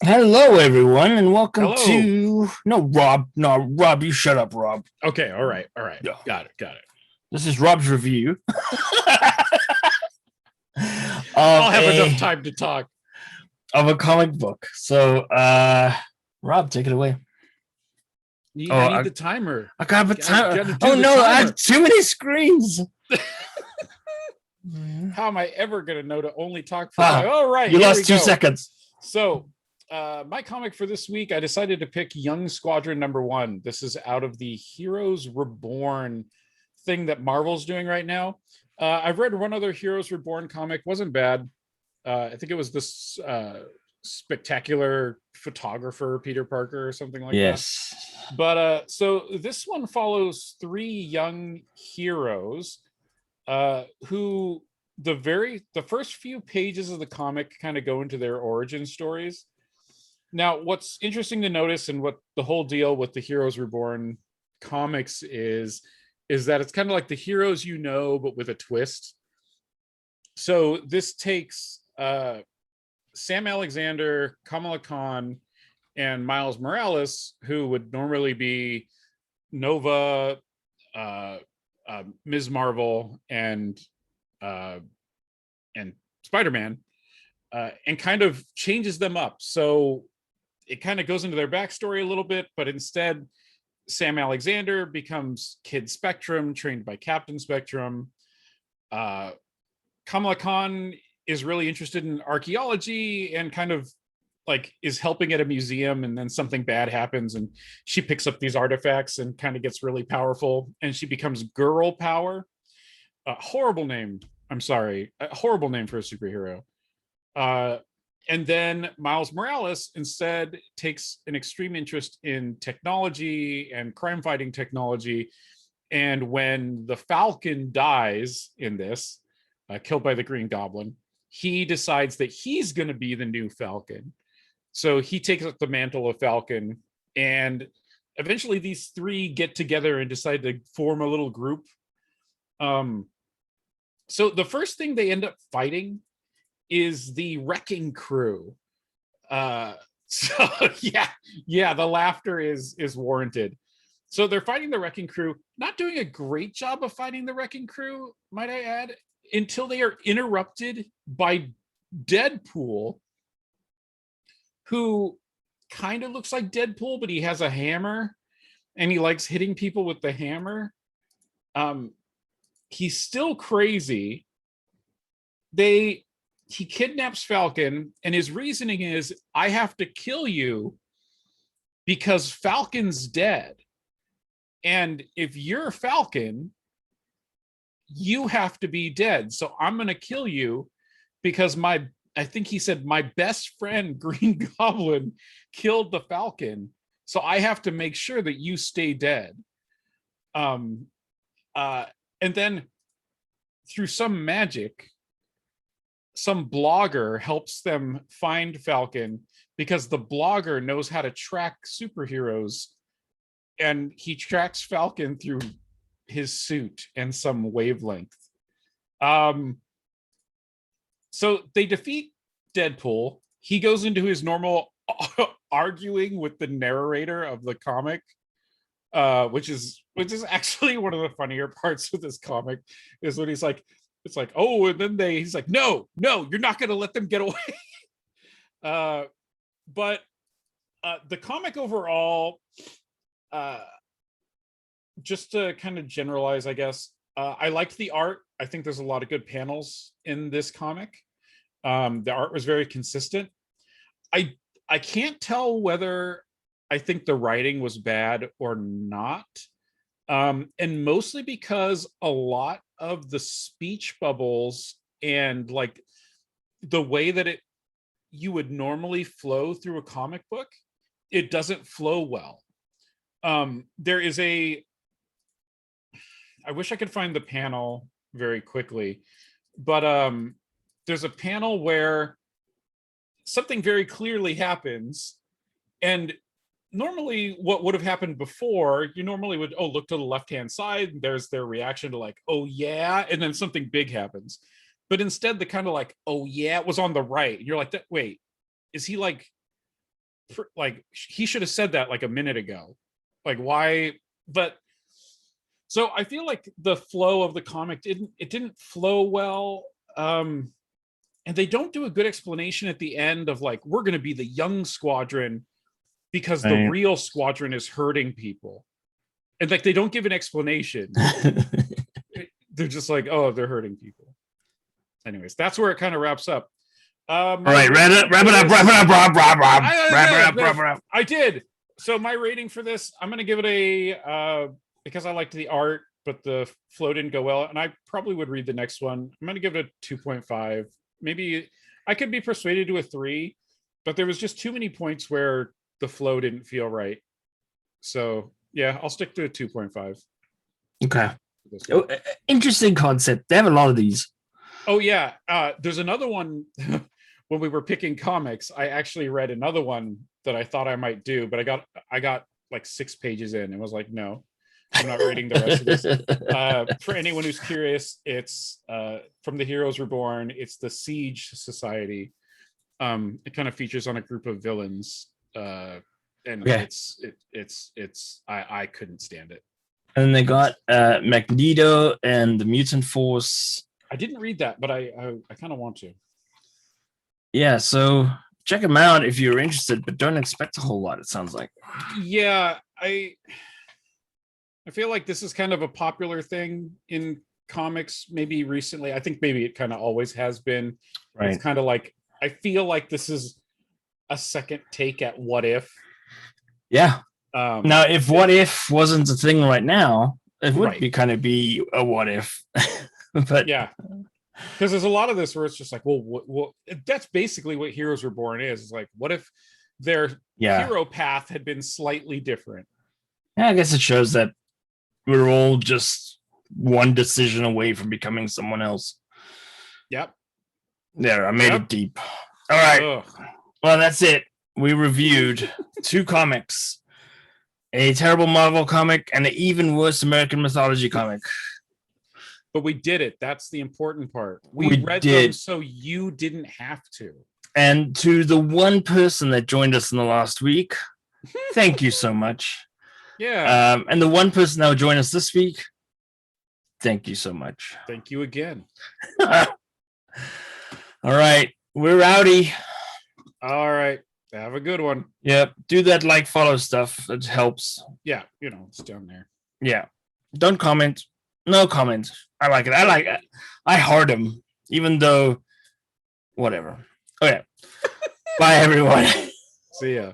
Hello, everyone, and welcome Hello. to Rob. No, Rob, you shut up, Rob. Okay. All right. All right. Yeah. Got it. Got it. This is Rob's review I'll of have enough a time to talk. comic book. So, Rob, take it away. Oh, I need the timer. I got a I time. got to Oh do the no, I have timer. too many screens. How am I ever going to know to only talk for five? Ah, All right. you Here we lost two go. seconds. So, my comic for this week, I decided to pick Young Squadron #1. This is out of the Heroes Reborn thing that Marvel's doing right now. I've read one other Heroes Reborn comic, wasn't bad. I think it was this spectacular photographer Peter Parker or something like that. Yes. But so this one follows three young heroes who the first few pages of the comic kind of go into their origin stories. Now, what's interesting to notice and what the whole deal with the Heroes Reborn comics is that it's kind of like the heroes but with a twist. So this takes Sam Alexander, Kamala Khan, and Miles Morales, who would normally be Nova, uh, Ms. Marvel, uh, and Spider-Man, and kind of changes them up. So it kind of goes into their backstory a little bit, but instead, Sam Alexander becomes Kid Spectrum, trained by Captain Spectrum. Uh, Kamala Khan is really interested in archaeology and kind of like is helping at a museum, and then something bad happens and she picks up these artifacts and kind of gets really powerful, and she becomes Girl Power. Horrible name. I'm sorry. A horrible name for a superhero. Uh, and then Miles Morales instead takes an extreme interest in technology and crime fighting technology. And when the Falcon dies in this, killed by the Green Goblin, he decides that he's going to be the new Falcon. So he takes up the mantle of Falcon, and eventually these three get together and decide to form a little group. Um, so the first thing they end up fighting is the Wrecking Crew. So yeah, the laughter is warranted. So they're fighting the Wrecking Crew, not doing a great job of fighting the Wrecking Crew, might I add, until they are interrupted by Deadpool, who kind of looks like Deadpool, but he has a hammer and he likes hitting people with the hammer. Um, he's still crazy. He kidnaps Falcon, and his reasoning is, I have to kill you because Falcon's dead. And if you're Falcon, you have to be dead. So I'm going to kill you because I think he said, my best friend, Green Goblin, killed the Falcon. So I have to make sure that you stay dead. Um, and then through some magic, some blogger helps them find Falcon because the blogger knows how to track superheroes, and he tracks Falcon through his suit and some wavelength. Um, so they defeat Deadpool. He goes into his normal arguing with the narrator of the comic, which is actually one of the funnier parts of this comic, is when he's like, it's like, oh, and then he's like, no, you're not going to let them get away. uh, but the comic overall, uh, just to kind of generalize, I guess, I liked the art. I think there's a lot of good panels in this comic. The art was very consistent. I I can't tell whether I think the writing was bad or not. And mostly because a lot of the speech bubbles and like the way that you would normally flow through a comic book, it doesn't flow well. There is I wish I could find the panel very quickly, but there's a panel where something very clearly happens, and normally what would have happened before, you normally would, oh, look to the left hand side, and there's their reaction to like, oh yeah, and then something big happens. But instead the kind of like, oh yeah, it was on the right. You're like, wait, is he like like he should have said that like a minute ago. Like why? But so I feel like the flow of the comic didn't flow well. And they don't do a good explanation at the end of like, we're going to be the young Squadron because the real Squadron is hurting people. And like, they don't give an explanation. They're just like, oh, they're hurting people. Anyways, that's where it kind of wraps up. All right, wrap it up. I did. So my rating for this, I'm going to give it a, because I liked the art, but the flow didn't go well. And I probably would read the next one. I'm going to give it a 2.5. Maybe I could be persuaded to a 3, but there was just too many points where the flow didn't feel right. So yeah, I'll stick to a 2.5. Okay. Interesting concept. They have a lot of these. Oh yeah. There's another one. When we were picking comics, I actually read another one that I thought I might do, but I got like 6 pages in and was like, no, I'm not reading the rest of this. For anyone who's curious, it's from the Heroes Reborn. It's the Siege Society. It kind of features on a group of villains, and I couldn't stand it. And they got Magneto and the Mutant Force. I didn't read that, but I kind of want to. Yeah, so check them out if you're interested, but don't expect a whole lot, it sounds like. Yeah, I feel like this is kind of a popular thing in comics, maybe recently. I think maybe it kind of always has been. Right. It's kind of like, I feel like this is a second take at What If. Yeah. Now, if What If wasn't a thing right now, it would be a What If. But yeah. Because there's a lot of this where it's just like, well, that's basically what Heroes Reborn is. It's like, what if their hero path had been slightly different? Yeah, I guess it shows that we're all just one decision away from becoming someone else. Yep. There, I made it deep. All right. Ugh. Well, that's it. We reviewed 2 comics, a terrible Marvel comic and an even worse American mythology comic. But we did it. That's the important part. We read them so you didn't have to. And to the one person that joined us in the last week, thank you so much. Yeah. And the one person that will join us this week, thank you so much. Thank you again. All right. We're outie. All right. Have a good one. Yep. Do that like, follow stuff. It helps. Yeah. It's down there. Yeah. Don't comment. No comment. I like it. I heart him, even though whatever. Okay. Bye, everyone. See ya.